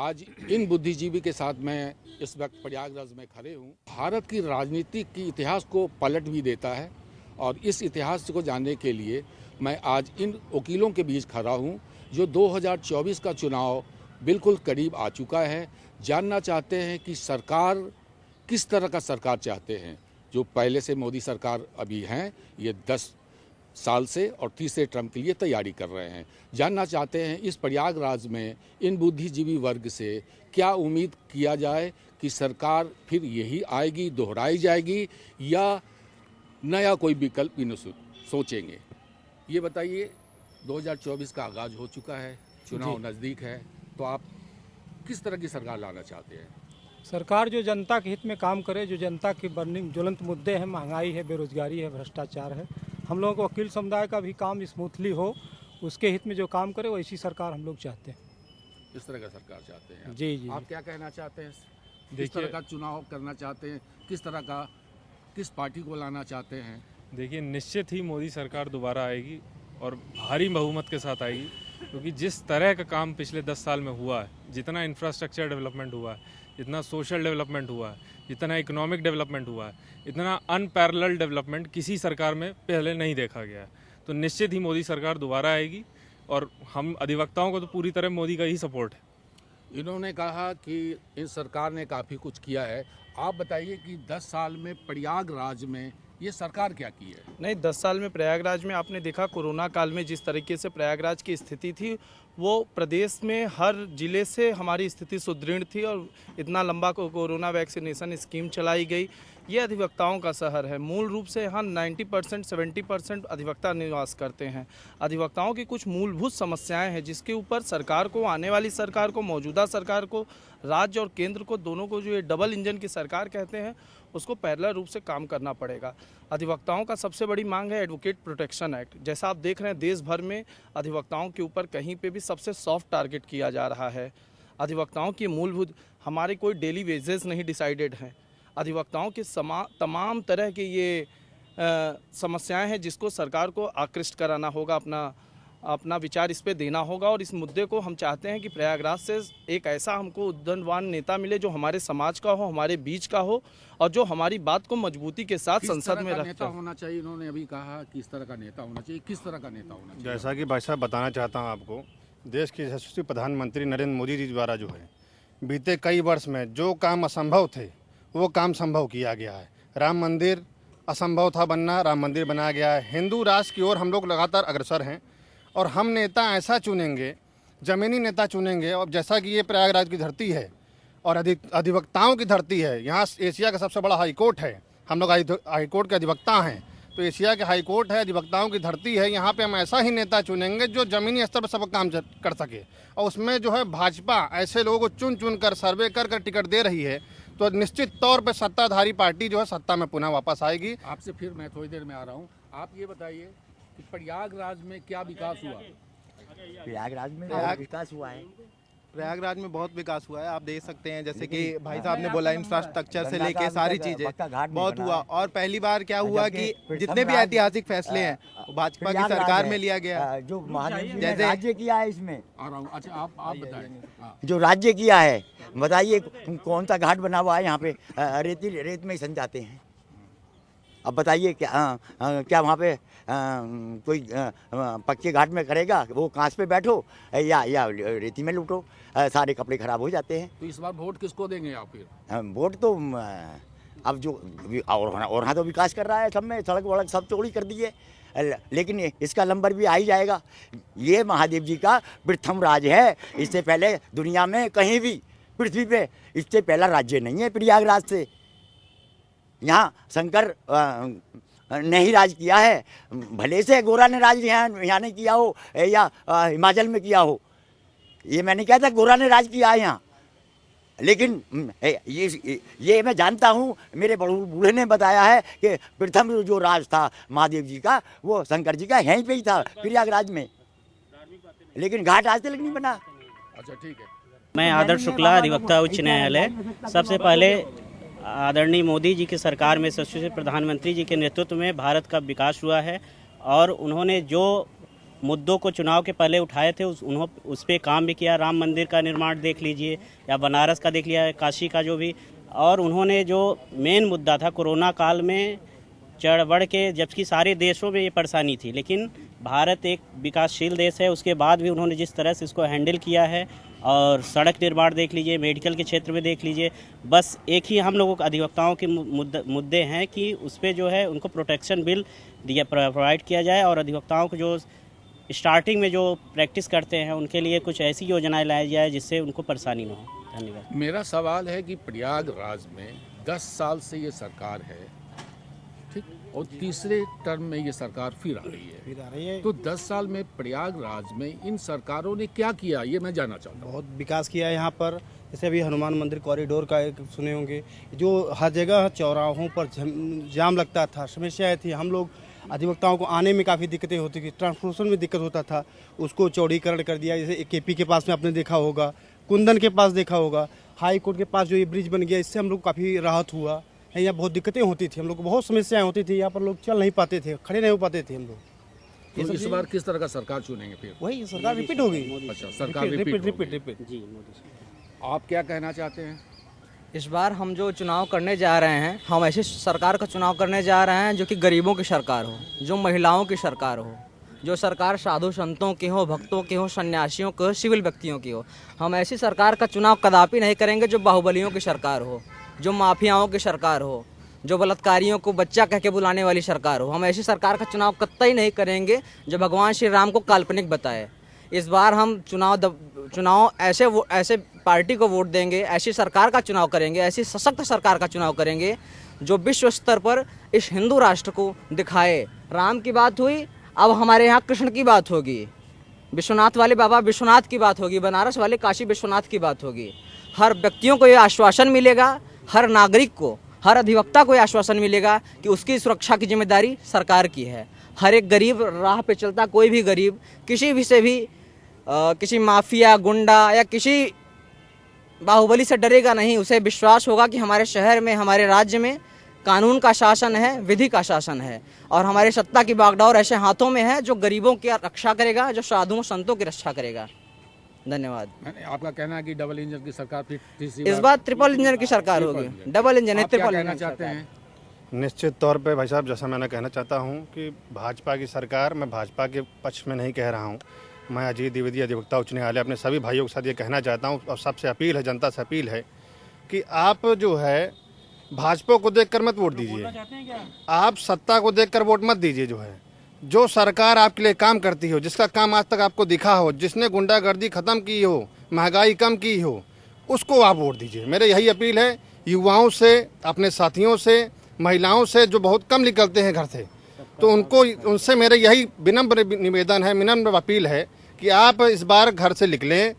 आज इन बुद्धिजीवी के साथ मैं इस वक्त प्रयागराज में खड़े हूँ। भारत की राजनीति की इतिहास को पलट भी देता है और इस इतिहास को जानने के लिए मैं आज इन वकीलों के बीच खड़ा हूँ जो 2024 का चुनाव बिल्कुल करीब आ चुका है। जानना चाहते हैं कि सरकार किस तरह का सरकार चाहते हैं। जो पहले से मोदी सरकार अभी हैं, ये 10 साल से और तीसरे टर्म के लिए तैयारी कर रहे हैं। जानना चाहते हैं इस प्रयागराज में इन बुद्धिजीवी वर्ग से क्या उम्मीद किया जाए कि सरकार फिर यही आएगी, दोहराई जाएगी या नया कोई विकल्प इन सोचेंगे। ये बताइए, 2024 का आगाज हो चुका है, चुनाव नज़दीक है, तो आप किस तरह की सरकार लाना चाहते हैं? सरकार जो जनता के हित में काम करे, जो जनता के बर्निंग ज्वलंत मुद्दे हैं, महंगाई है, बेरोजगारी है, भ्रष्टाचार है, हम लोगों को वकील समुदाय का भी काम स्मूथली हो, उसके हित में जो काम करे वैसी सरकार हम लोग चाहते हैं। इस तरह का सरकार चाहते हैं जी जी। आप क्या कहना चाहते हैं? किस तरह का चुनाव करना चाहते हैं? किस पार्टी को लाना चाहते हैं? देखिए, निश्चित ही मोदी सरकार दोबारा आएगी और भारी बहुमत के साथ आएगी, क्योंकि जिस तरह का काम पिछले 10 साल में हुआ है, जितना इंफ्रास्ट्रक्चर डेवलपमेंट हुआ है, जितना सोशल डेवलपमेंट हुआ है, जितना इकोनॉमिक डेवलपमेंट हुआ है, इतना अनपैरेलल डेवलपमेंट किसी सरकार में पहले नहीं देखा गया है। तो निश्चित ही मोदी सरकार दोबारा आएगी और हम अधिवक्ताओं को तो पूरी तरह मोदी का ही सपोर्ट है। इन्होंने कहा कि इन सरकार ने काफ़ी कुछ किया है। आप बताइए कि 10 साल में प्रयागराज में ये सरकार क्या की है? नहीं, 10 साल में प्रयागराज में आपने देखा कोरोना काल में जिस तरीके से प्रयागराज की स्थिति थी, वो प्रदेश में हर जिले से हमारी स्थिति सुदृढ़ थी और इतना लंबा कोरोना वैक्सीनेशन स्कीम चलाई गई। ये अधिवक्ताओं का शहर है। मूल रूप से यहाँ 90% 70% अधिवक्ता निवास करते हैं। अधिवक्ताओं की कुछ मूलभूत समस्याएं हैं जिसके ऊपर सरकार को, आने वाली सरकार को, मौजूदा सरकार को, राज्य और केंद्र को, दोनों को जो ये डबल इंजन की सरकार कहते हैं, उसको पैरेलल रूप से काम करना पड़ेगा। अधिवक्ताओं का सबसे बड़ी मांग है एडवोकेट प्रोटेक्शन एक्ट। जैसा आप देख रहे हैं, देश भर में अधिवक्ताओं के ऊपर कहीं पे भी सबसे सॉफ्ट टारगेट किया जा रहा है। अधिवक्ताओं की मूलभूत, हमारे कोई डेली वेजेस नहीं डिसाइडेड हैं। अधिवक्ताओं के तमाम तरह के ये समस्याएं हैं जिसको सरकार को आकृष्ट कराना होगा, अपना विचार इस पे देना होगा। और इस मुद्दे को हम चाहते हैं कि प्रयागराज से एक ऐसा हमको उद्यमवान नेता मिले जो हमारे समाज का हो, हमारे बीच का हो और जो हमारी बात को मजबूती के साथ संसद में रखता होना चाहिए। इन्होंने अभी कहा किस तरह का नेता होना चाहिए, किस तरह का नेता होना चाहिए? जैसा कि भाई साहब बताना चाहता हूँ आपको, देश के यशस्वी प्रधानमंत्री नरेंद्र मोदी जी द्वारा जो है बीते कई वर्ष में जो काम असंभव थे वो काम संभव किया गया है। राम मंदिर असंभव था बनना, राम मंदिर बनाया गया है। हिंदू राष्ट्र की ओर हम लोग लगातार अग्रसर हैं और हम नेता ऐसा चुनेंगे, ज़मीनी नेता चुनेंगे। और जैसा कि ये प्रयागराज की धरती है और अधिवक्ताओं की धरती है, यहाँ एशिया का सबसे बड़ा हाई कोर्ट है, हम लोग हाई कोर्ट के अधिवक्ता हैं, तो एशिया के हाई कोर्ट है, अधिवक्ताओं की धरती है। यहाँ पे हम ऐसा ही नेता चुनेंगे जो ज़मीनी स्तर पर सब काम कर सके। और उसमें जो है भाजपा ऐसे लोगों को चुन कर सर्वे कर टिकट दे रही है, तो निश्चित तौर पे सत्ताधारी पार्टी जो है सत्ता में पुनः वापस आएगी। आपसे फिर मैं थोड़ी देर में आ रहा हूँ। आप ये बताइए कि प्रयागराज में क्या विकास हुआ? प्रयागराज में विकास हुआ है। प्रयागराज में बहुत विकास हुआ है। आप देख सकते हैं, जैसे कि भाई साहब ने बोला, इंफ्रास्ट्रक्चर से लेके सारी चीजें बहुत हुआ। और पहली बार क्या हुआ कि जितने भी ऐतिहासिक फैसले हैं भाजपा की सरकार में लिया गया। जो जैसे राज्य किया है, इसमें आ रहा हूँ। अच्छा, आप बताएं। जो राज्य किया है, बताइए कौन सा घाट बना हुआ है यहाँ पे? रेत में ही सन जाते हैं। अब बताइए क्या वहाँ पे कोई पक्के घाट में करेगा? वो कांच पे बैठो या रेती में लूटो, सारे कपड़े खराब हो जाते हैं। तो इस बार वोट किसको देंगे आप फिर? वोट तो अब जो और हाँ तो विकास कर रहा है, सब में सड़क वड़क सब चौड़ी कर दी है, लेकिन इसका नंबर भी आ ही जाएगा। ये महादेव जी का प्रथम राज है। इससे पहले दुनिया में कहीं भी पृथ्वी पे इससे पहला राज्य नहीं है प्रयागराज से। यहाँ शंकर ने ही राज किया है। भले से गोरा ने राज यहाँ नहीं किया हो या हिमाचल में किया हो, ये मैं नहीं कहता गोरा ने राज किया है यहाँ, लेकिन ये मैं जानता हूँ, मेरे बूढ़े ने बताया है कि प्रथम जो राज था महादेव जी का, वो शंकर जी का यहीं पे ही था प्रयागराज में, लेकिन घाट आज तक नहीं बना। अच्छा, ठीक है। मैं आदर्श शुक्ला, अधिवक्ता उच्च न्यायालय। सबसे पहले आदरणीय मोदी जी की सरकार में यशस्वी प्रधानमंत्री जी के नेतृत्व में भारत का विकास हुआ है और उन्होंने जो मुद्दों को चुनाव के पहले उठाए थे, उस पर काम भी किया। राम मंदिर का निर्माण देख लीजिए या बनारस का देख लिया, काशी का जो भी। और उन्होंने जो मेन मुद्दा था कोरोना काल में चढ़ बढ़ के, जबकि सारे देशों में ये परेशानी थी, लेकिन भारत एक विकासशील देश है, उसके बाद भी उन्होंने जिस तरह से इसको हैंडल किया है, और सड़क निर्माण देख लीजिए, मेडिकल के क्षेत्र में देख लीजिए। बस एक ही हम लोगों के अधिवक्ताओं के मुद्दे हैं कि उस पर जो है उनको प्रोटेक्शन बिल दिया प्रोवाइड किया जाए, और अधिवक्ताओं को जो स्टार्टिंग में जो प्रैक्टिस करते हैं उनके लिए कुछ ऐसी योजनाएं लाई जाए जिससे उनको परेशानी न हो। धन्यवाद। मेरा सवाल है कि प्रयागराज में 10 साल से ये सरकार है, ठीक, और तीसरे टर्म में ये सरकार फिर आ रही है, तो 10 साल में प्रयागराज में इन सरकारों ने क्या किया, ये मैं जानना चाहता हूँ। बहुत विकास किया है यहाँ पर। जैसे अभी हनुमान मंदिर कॉरिडोर का एक सुने होंगे, जो हर जगह चौराहों पर जाम लगता था, समस्याएं थी, हम लोग अधिवक्ताओं को आने में काफ़ी दिक्कतें होती थी, ट्रांसपोर्टेशन में दिक्कत होता था, उसको चौड़ीकरण कर दिया। जैसे केपी के पास में आपने देखा होगा, कुंदन के पास देखा होगा, हाई कोर्ट के पास जो ये ब्रिज बन गया, इससे हम लोग काफ़ी राहत हुआ है। यहाँ बहुत दिक्कतें होती थी, हम लोग को बहुत समस्याएं होती थी, यहाँ पर लोग चल नहीं पाते थे, खड़े नहीं हो पाते थे हम लोग। तो इस बार किस तरह का सरकार चुनेंगे फिर? वही सरकार रिपीट होगी। अच्छा, सरकार रिपीट। जी, मोदी सरकार। आप क्या कहना चाहते हैं? इस बार हम जो चुनाव करने जा रहे हैं, हम ऐसी सरकार का चुनाव करने जा रहे हैं जो कि गरीबों की सरकार हो, जो महिलाओं की सरकार हो, जो सरकार साधु संतों की हो, भक्तों की हो, सन्यासियों की हो, सिविल व्यक्तियों की हो। हम ऐसी सरकार का चुनाव कदापि नहीं करेंगे जो बाहुबलियों की सरकार हो, जो माफियाओं की सरकार हो, जो बलात्कारियों को बच्चा कह के बुलाने वाली सरकार हो। हम ऐसी सरकार का चुनाव कतई नहीं करेंगे जो भगवान श्री राम को काल्पनिक बताए। इस बार हम चुनाव ऐसे पार्टी को वोट देंगे, ऐसी सरकार का चुनाव करेंगे, ऐसी सशक्त सरकार का चुनाव करेंगे जो विश्व स्तर पर इस हिंदू राष्ट्र को दिखाए। राम की बात हुई, अब हमारे यहाँ कृष्ण की बात होगी, विश्वनाथ वाले बाबा विश्वनाथ की बात होगी, बनारस वाले काशी विश्वनाथ की बात होगी। हर व्यक्तियों को ये आश्वासन मिलेगा, हर नागरिक को, हर अधिवक्ता को ये आश्वासन मिलेगा कि उसकी सुरक्षा की जिम्मेदारी सरकार की है। हर एक गरीब राह पे चलता कोई भी गरीब किसी भी से भी किसी माफिया, गुंडा या किसी बाहुबली से डरेगा नहीं। उसे विश्वास होगा कि हमारे शहर में, हमारे राज्य में कानून का शासन है, विधि का शासन है, और हमारी सत्ता की बागडोर ऐसे हाथों में है जो गरीबों की रक्षा करेगा, जो साधुओं संतों की रक्षा करेगा। धन्यवाद। आपका कहना है कि डबल इंजन की सरकार फिर इस बार ट्रिपल इंजन की सरकार होगी। डबल इंजन है, ट्रिपल कहना चाहते हैं? निश्चित तौर पे भाई साहब, जैसा मैंने कहना चाहता हूँ कि भाजपा की सरकार, मैं भाजपा के पक्ष में नहीं कह रहा हूँ, मैं अजीत द्विवेदी अधिवक्ता उच्च न्यायालय अपने सभी भाइयों के साथ ये कहना चाहता हूँ, और सबसे अपील है, जनता से अपील है कि आप जो है भाजपा को देखकर मत वोट दीजिए, आप सत्ता को देखकर वोट मत दीजिए। जो सरकार आपके लिए काम करती हो, जिसका काम आज तक आपको दिखा हो, जिसने गुंडागर्दी खत्म की हो, महंगाई कम की हो, उसको आप वोट दीजिए। मेरे यही अपील है युवाओं से, अपने साथियों से, महिलाओं से जो बहुत कम निकलते हैं घर से, तो उनसे मेरे यही विनम्र निवेदन है, विनम्र अपील है कि आप इस बार घर से निकलें,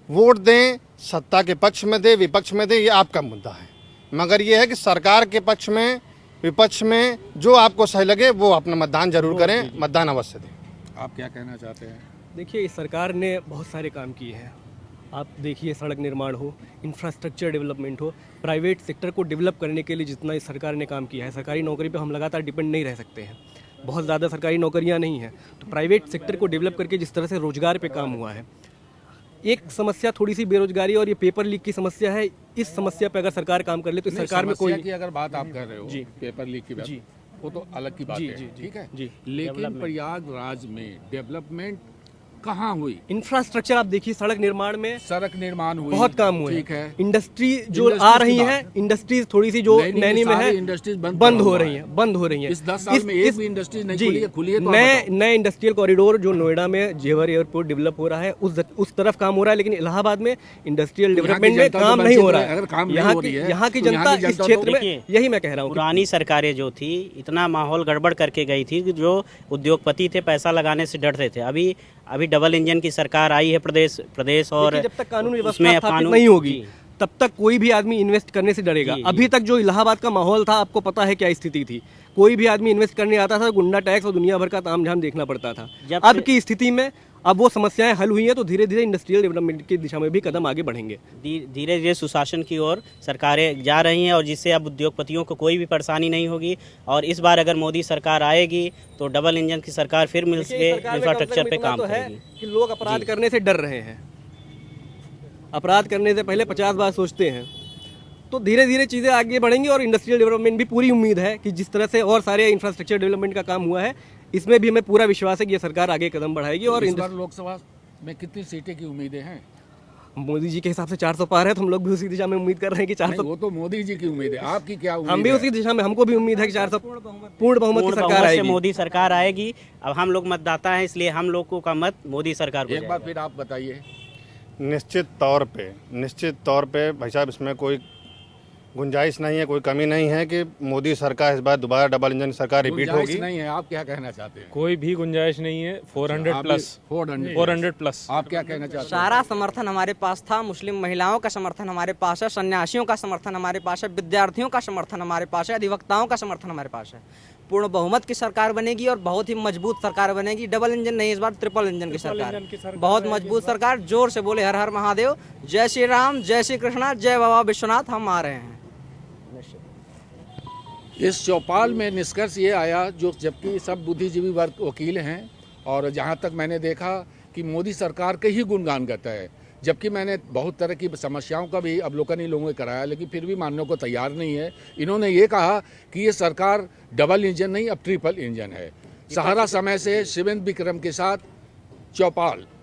वोट दें, सत्ता के पक्ष में दें, विपक्ष में दें, ये आपका मुद्दा है, मगर ये है कि सरकार के पक्ष में, विपक्ष में जो आपको सही लगे वो अपना मतदान जरूर करें, मतदान अवश्य दें। आप क्या कहना चाहते हैं? देखिए, इस सरकार ने बहुत सारे काम किए हैं। आप देखिए, सड़क निर्माण हो, इंफ्रास्ट्रक्चर डेवलपमेंट हो, प्राइवेट सेक्टर को डेवलप करने के लिए जितना इस सरकार ने काम किया है, सरकारी नौकरी पे हम लगातार डिपेंड नहीं रह सकते हैं, बहुत ज़्यादा सरकारी नौकरियां नहीं हैं, तो प्राइवेट सेक्टर को डेवलप करके जिस तरह से रोजगार पे काम हुआ है। एक समस्या थोड़ी सी बेरोजगारी और ये पेपर लीक की समस्या है, इस समस्या पे अगर सरकार काम कर ले तो सरकार में कोई की अगर बात आप कर रहे हो जी, पेपर लीक की बात जी, वो तो अलग की बात है, ठीक है जी, लेकिन प्रयागराज में डेवलपमेंट कहाँ हुई? इंफ्रास्ट्रक्चर आप देखिए, सड़क निर्माण में, सड़क निर्माण हुई, बहुत काम हुए, ठीक है। इंडस्ट्री जो आ रही है, इंडस्ट्रीज थोड़ी सी जो नैनी में है, इंडस्ट्रीज बंद हो रही है। इस 10 साल में एक भी इंडस्ट्री नहीं खुली है। नए इंडस्ट्रियल कॉरिडोर जो नोएडा में जेवर एयरपोर्ट डेवलप हो रहा है, उस तरफ काम हो रहा है, लेकिन इलाहाबाद में इंडस्ट्रियल डेवलपमेंट में काम नहीं हो रहा है। यहाँ की जनता इस क्षेत्र में, यही मैं कह रहा हूँ, पुरानी सरकारें जो थी इतना माहौल गड़बड़ करके गई थी कि जो उद्योगपति थे पैसा लगाने से डरते थे। अभी डबल इंजन की सरकार आई है प्रदेश और जब तक कानून व्यवस्था स्थापित नहीं होगी तब तक कोई भी आदमी इन्वेस्ट करने से डरेगा। अभी तक जो इलाहाबाद का माहौल था, आपको पता है क्या स्थिति थी, कोई भी आदमी इन्वेस्ट करने आता था, गुंडा टैक्स और दुनिया भर का तामझाम देखना पड़ता था। अब की स्थिति में अब वो समस्याएं हल हुई हैं तो धीरे धीरे इंडस्ट्रियल डेवलपमेंट की दिशा में भी कदम आगे बढ़ेंगे। धीरे धीरे सुशासन की ओर सरकारें जा रही हैं और जिससे अब उद्योगपतियों को कोई भी परेशानी नहीं होगी। और इस बार अगर मोदी सरकार आएगी तो डबल इंजन की सरकार फिर मिल के इंफ्रास्ट्रक्चर पे काम करेगी। कि लोग अपराध करने से डर रहे हैं, अपराध करने से पहले 50 बार सोचते हैं। तो धीरे धीरे चीज़ें आगे बढ़ेंगी और इंडस्ट्रियल डेवलपमेंट भी पूरी उम्मीद है कि जिस तरह से और सारे इंफ्रास्ट्रक्चर डेवलपमेंट का काम हुआ है इसमें भी हमें पूरा विश्वास है कि ये सरकार आगे कदम बढ़ाएगी। और इस बार लोकसभा में कितनी सीटें की उम्मीदें हैं? मोदी जी के हिसाब से 400 पार है तो हम लोग भी उसी दिशा में उम्मीद कर रहे हैं कि 400। वो तो मोदी जी की उम्मीद है, आपकी क्या उम्मीद? हम भी उसी दिशा में, हमको भी उम्मीद है कि 400 पूर्ण बहुमत की सरकार आएगी। मोदी सरकार आएगी। अब हम लोग मतदाता हैं इसलिए हम लोगों का मत मोदी सरकार को। एक बार फिर आप बताइए। निश्चित तौर पे भाई साहब इसमें कोई गुंजाइश नहीं है, कोई कमी नहीं है कि मोदी सरकार इस बार दोबारा डबल इंजन सरकार रिपीट होगी। नहीं है, आप क्या कहना चाहते हैं? कोई भी गुंजाइश नहीं है। 400 प्लस। आप क्या कहना चाहते हैं? सारा समर्थन हमारे पास था। मुस्लिम महिलाओं का समर्थन हमारे पास है, सन्यासियों का समर्थन हमारे पास है, विद्यार्थियों का समर्थन हमारे पास है, अधिवक्ताओं का समर्थन हमारे पास है। पूर्ण बहुमत की सरकार बनेगी और बहुत ही मजबूत सरकार बनेगी। डबल इंजन नहीं, इस बार ट्रिपल इंजन की सरकार। बहुत मजबूत सरकार। जोर से बोले हर हर महादेव, जय श्री राम, जय श्री कृष्णा, जय बाबा विश्वनाथ। हम आ रहे हैं। इस चौपाल में निष्कर्ष ये आया, जो जबकि सब बुद्धिजीवी वर्ग वकील हैं और जहाँ तक मैंने देखा कि मोदी सरकार के ही गुणगान गाता है, जबकि मैंने बहुत तरह की समस्याओं का भी अवलोकन इन लोगों ने कराया, लेकिन फिर भी मानने को तैयार नहीं है। इन्होंने ये कहा कि ये सरकार डबल इंजन नहीं अब ट्रिपल इंजन है। सहारा समय से शिवेंद्र विक्रम के साथ चौपाल।